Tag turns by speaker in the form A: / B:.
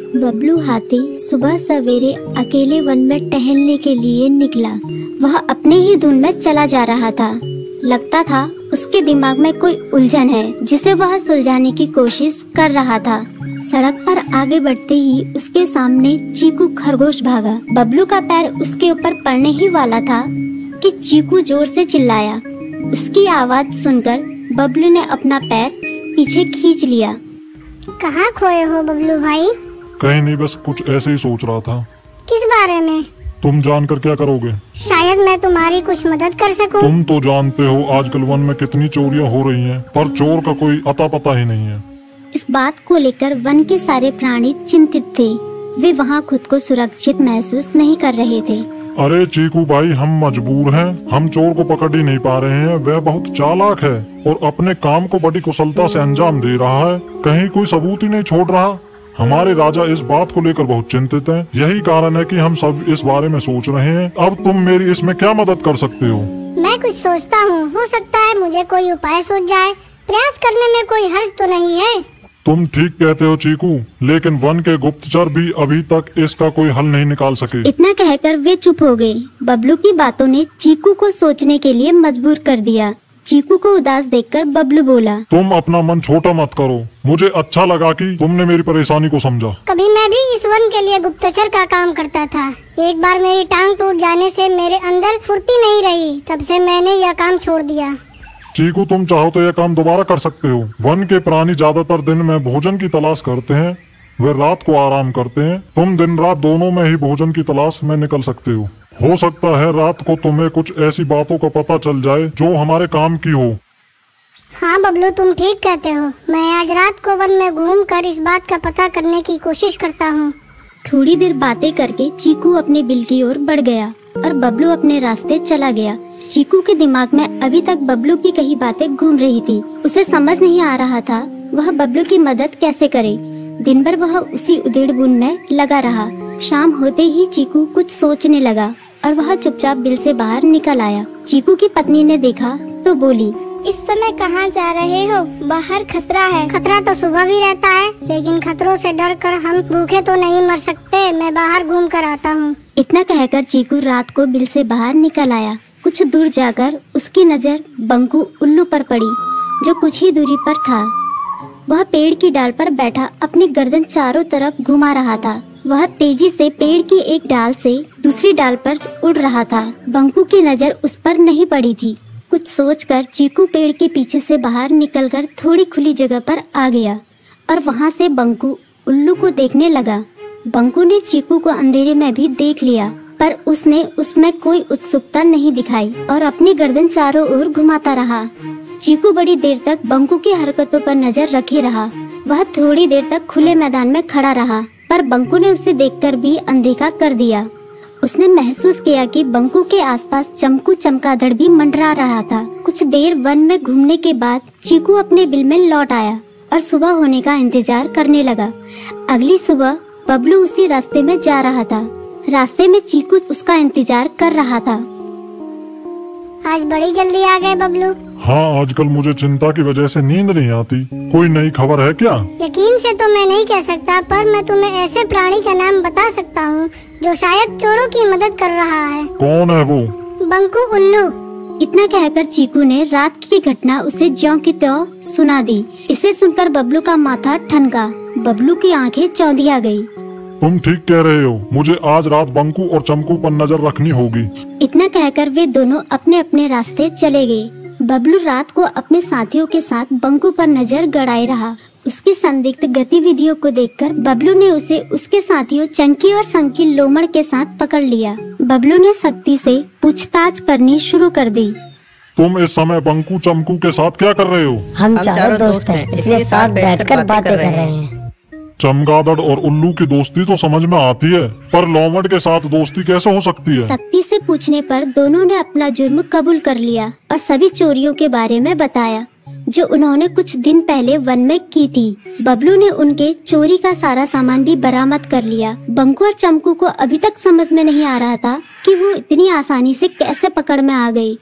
A: बबलू हाथी सुबह सवेरे अकेले वन में टहलने के लिए निकला। वह अपने ही धुन में चला जा रहा था। लगता था उसके दिमाग में कोई उलझन है जिसे वह सुलझाने की कोशिश कर रहा था। सड़क पर आगे बढ़ते ही उसके सामने चीकू खरगोश भागा। बबलू का पैर उसके ऊपर पड़ने ही वाला था कि चीकू जोर से चिल्लाया। उसकी आवाज सुनकर बबलू ने अपना पैर पीछे खींच लिया।
B: कहाँ खोए हो बबलू भाई?
C: कहीं नहीं, बस कुछ ऐसे ही सोच रहा था।
B: किस बारे में?
C: तुम जानकर क्या करोगे?
B: शायद मैं तुम्हारी कुछ मदद कर सकूं।
C: तुम तो जानते हो आजकल वन में कितनी चोरियां हो रही हैं, पर चोर का कोई अता पता ही नहीं है।
A: इस बात को लेकर वन के सारे प्राणी चिंतित थे। वे वहाँ खुद को सुरक्षित महसूस नहीं कर रहे थे।
C: अरे चीकू भाई, हम मजबूर हैं। हम चोर को पकड़ ही नहीं पा रहे हैं। वह बहुत चालाक है और अपने काम को बड़ी कुशलता से अंजाम दे रहा है। कहीं कोई सबूत ही नहीं छोड़ रहा। हमारे राजा इस बात को लेकर बहुत चिंतित हैं। यही कारण है कि हम सब इस बारे में सोच रहे हैं। अब तुम मेरी इसमें क्या मदद कर सकते हो?
B: मैं कुछ सोचता हूँ, हो सकता है मुझे कोई उपाय सूझ जाए। प्रयास करने में कोई हर्ज तो नहीं है।
C: तुम ठीक कहते हो चीकू, लेकिन वन के गुप्तचर भी अभी तक इसका कोई हल नहीं निकाल सके।
A: इतना कहकर वे चुप हो गए। बबलू की बातों ने चीकू को सोचने के लिए मजबूर कर दिया। चीकू को उदास देखकर बबलू बोला,
C: तुम अपना मन छोटा मत करो। मुझे अच्छा लगा कि तुमने मेरी परेशानी को समझा।
B: कभी मैं भी इस वन के लिए गुप्तचर का काम करता था। एक बार मेरी टांग टूट जाने से मेरे अंदर फुर्ती नहीं रही। तब से मैंने यह काम छोड़ दिया।
C: चीकू, तुम चाहो तो यह काम दोबारा कर सकते हो। वन के प्राणी ज्यादातर दिन में भोजन की तलाश करते हैं, वे रात को आराम करते हैं। तुम दिन रात दोनों में ही भोजन की तलाश में निकल सकते हो सकता है रात को तुम्हें कुछ ऐसी बातों का पता चल जाए जो हमारे काम की हो।
B: हाँ बबलू, तुम ठीक कहते हो। मैं आज रात को वन में घूमकर इस बात का पता करने की कोशिश करता हूँ।
A: थोड़ी देर बातें करके चीकू अपने बिल की ओर बढ़ गया और बबलू अपने रास्ते चला गया। चीकू के दिमाग में अभी तक बबलू की कई बातें घूम रही थी। उसे समझ नहीं आ रहा था वह बबलू की मदद कैसे करे। दिन भर वह उसी उधेड़-बुन में लगा रहा। शाम होते ही चीकू कुछ सोचने लगा और वह चुपचाप बिल से बाहर निकल आया। चीकू की पत्नी ने देखा तो बोली,
B: इस समय कहाँ जा रहे हो? बाहर खतरा है। खतरा तो सुबह भी रहता है, लेकिन खतरों से डरकर हम भूखे तो नहीं मर सकते। मैं बाहर घूम कर आता हूँ।
A: इतना कहकर चीकू रात को बिल से बाहर निकल आया। कुछ दूर जाकर उसकी नजर बंकू उल्लू पर पड़ी, जो कुछ ही दूरी पर था। वह पेड़ की डाल पर बैठा अपनी गर्दन चारों तरफ घुमा रहा था। वह तेजी से पेड़ की एक डाल से दूसरी डाल पर उड़ रहा था। बंकू की नजर उस पर नहीं पड़ी थी। कुछ सोचकर चीकू पेड़ के पीछे से बाहर निकलकर थोड़ी खुली जगह पर आ गया और वहां से बंकू उल्लू को देखने लगा। बंकू ने चीकू को अंधेरे में भी देख लिया, पर उसने उसमें कोई उत्सुकता नहीं दिखाई और अपनी गर्दन चारों ओर घुमाता रहा। चीकू बड़ी देर तक बंकू की हरकतों पर नजर रखे रहा। वह थोड़ी देर तक खुले मैदान में खड़ा रहा, पर बंकू ने उसे देखकर भी अनदेखा कर दिया। उसने महसूस किया कि बंकू के आसपास चमकू चमगादड़ भी मंडरा रहा था। कुछ देर वन में घूमने के बाद चीकू अपने बिल में लौट आया और सुबह होने का इंतजार करने लगा। अगली सुबह बबलू उसी रास्ते में जा रहा था। रास्ते में चीकू उसका इंतजार कर रहा था।
B: आज बड़ी जल्दी आ गए बबलू।
C: हाँ, आजकल मुझे चिंता की वजह से नींद नहीं आती। कोई नई खबर है क्या?
B: यकीन से तो मैं नहीं कह सकता, पर मैं तुम्हें ऐसे प्राणी का नाम बता सकता हूँ जो शायद चोरों की मदद कर रहा है।
C: कौन है वो?
B: बंकू उल्लू।
A: इतना कहकर चीकू ने रात की घटना उसे ज्यों की त्यों सुना दी। इसे सुनकर बबलू का माथा ठनका। बबलू की आंखें चौंधिया गई।
C: तुम ठीक कह रहे हो। मुझे आज रात बंकू और चमकू पर नजर रखनी होगी।
A: इतना कहकर वे दोनों अपने अपने रास्ते चले गए। बबलू रात को अपने साथियों के साथ बंकू पर नजर गड़ाए रहा। उसकी संदिग्ध गतिविधियों को देखकर बबलू ने उसे उसके साथियों चंकी और संकी लोमड़ के साथ पकड़ लिया। बबलू ने सख्ती से पूछताछ करनी शुरू कर दी।
C: तुम इस समय बंकू चमकू के साथ क्या कर रहे हो?
D: हम चारों दोस्त हैं, इसलिए साथ बैठकर बातें कर रहे हैं।
C: चमगादड़ और उल्लू की दोस्ती तो समझ में आती है, पर लोमड़ के साथ दोस्ती कैसे हो सकती है?
A: सख्ती से पूछने पर दोनों ने अपना जुर्म कबूल कर लिया और सभी चोरियों के बारे में बताया जो उन्होंने कुछ दिन पहले वन में की थी। बबलू ने उनके चोरी का सारा सामान भी बरामद कर लिया। बंकू और चमकू को अभी तक समझ में नहीं आ रहा था कि वो इतनी आसानी से कैसे पकड़ में आ गई।